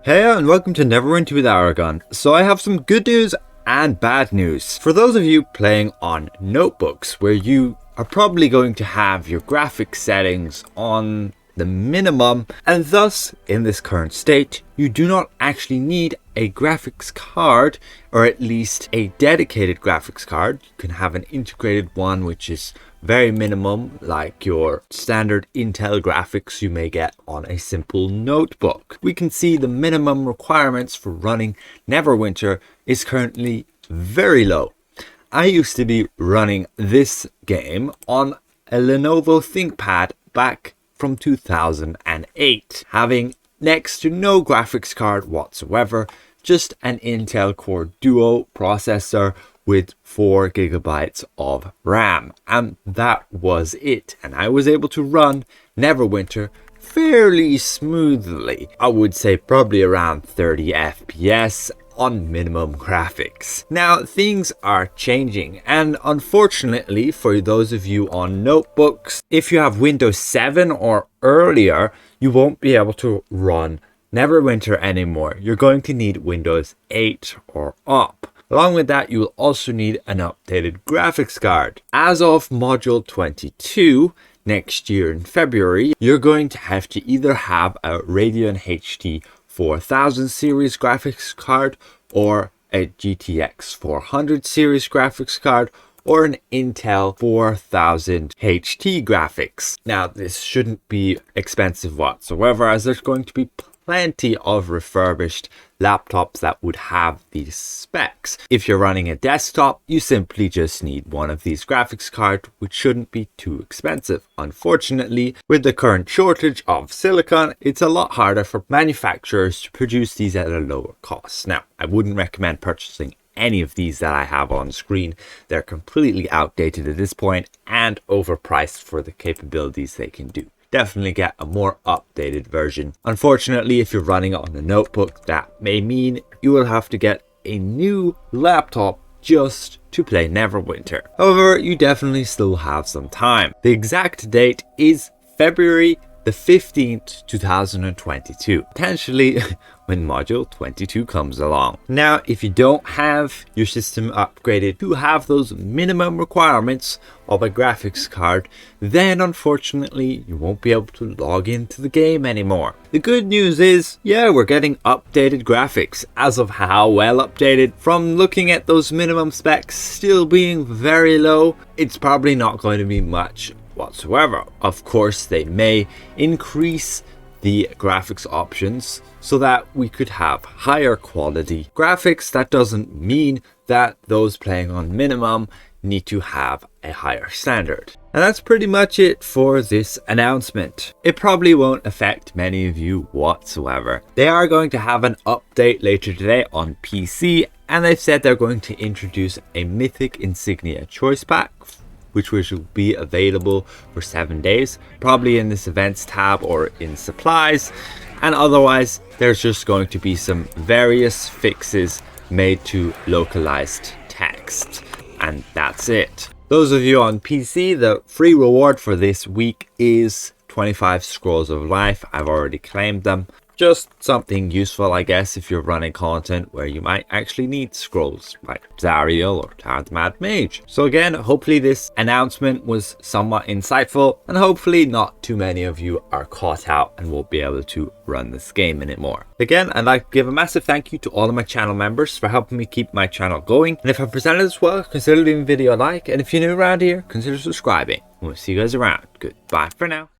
Hey and welcome to Neverwinter with Aragon. So I have some good news and bad news. For those of you playing on notebooks where you are probably going to have your graphics settings on the minimum, and thus in this current state you do not actually need a graphics card, or at least a dedicated graphics card. You can have an integrated one which is very minimum, like your standard Intel graphics you may get on a simple notebook. We can see the minimum requirements for running Neverwinter is currently very low. I used to be running this game on a Lenovo ThinkPad back from 2008, having next to no graphics card whatsoever, just an Intel Core Duo processor with 4 gigabytes of RAM, and that was it. And I was able to run Neverwinter fairly smoothly. I would say probably around 30 FPS on minimum graphics. Now things are changing, and unfortunately for those of you on notebooks, if you have Windows 7 or earlier, you won't be able to run Neverwinter anymore. You're going to need Windows 8 or up. Along with that, you will also need an updated graphics card. As of module 22 next year in February, you're going to have to either have a Radeon HD 4000 series graphics card, or a GTX 400 series graphics card, or an Intel 4000 HT graphics. Now this shouldn't be expensive whatsoever, as there's going to be plenty of refurbished laptops that would have these specs. If you're running a desktop, you simply just need one of these graphics cards, which shouldn't be too expensive. Unfortunately, with the current shortage of silicon, it's a lot harder for manufacturers to produce these at a lower cost. Now, I wouldn't recommend purchasing any of these that I have on screen. They're completely outdated at this point and overpriced for the capabilities they can do. Definitely get a more updated version. Unfortunately, if you're running on a notebook, that may mean you will have to get a new laptop just to play Neverwinter. However, you definitely still have some time. The exact date is February the 15th, 2022, potentially when module 22 comes along. Now, if you don't have your system upgraded to have those minimum requirements of a graphics card, then unfortunately you won't be able to log into the game anymore. The good news is, yeah, we're getting updated graphics. As of how well updated, from looking at those minimum specs still being very low, it's probably not going to be much whatsoever. Of course, they may increase the graphics options so that we could have higher quality graphics. That doesn't mean that those playing on minimum need to have a higher standard. And that's pretty much it for this announcement. It probably won't affect many of you whatsoever. They are going to have an update later today on PC, and they've said they're going to introduce a Mythic Insignia choice pack, which will be available for 7 days, probably in this events tab or in supplies. And otherwise, there's just going to be some various fixes made to localized text, and that's it. Those of you on PC, the free reward for this week is 25 Scrolls of Life. I've already claimed them. Just something useful, I guess, if you're running content where you might actually need scrolls, like Zariel or Tarrant Mad Mage. So again, hopefully this announcement was somewhat insightful, and hopefully not too many of you are caught out and won't be able to run this game anymore. Again, I'd like to give a massive thank you to all of my channel members for helping me keep my channel going. And if I presented this well, consider leaving the video a like, and if you're new around here, consider subscribing. We'll see you guys around. Goodbye for now.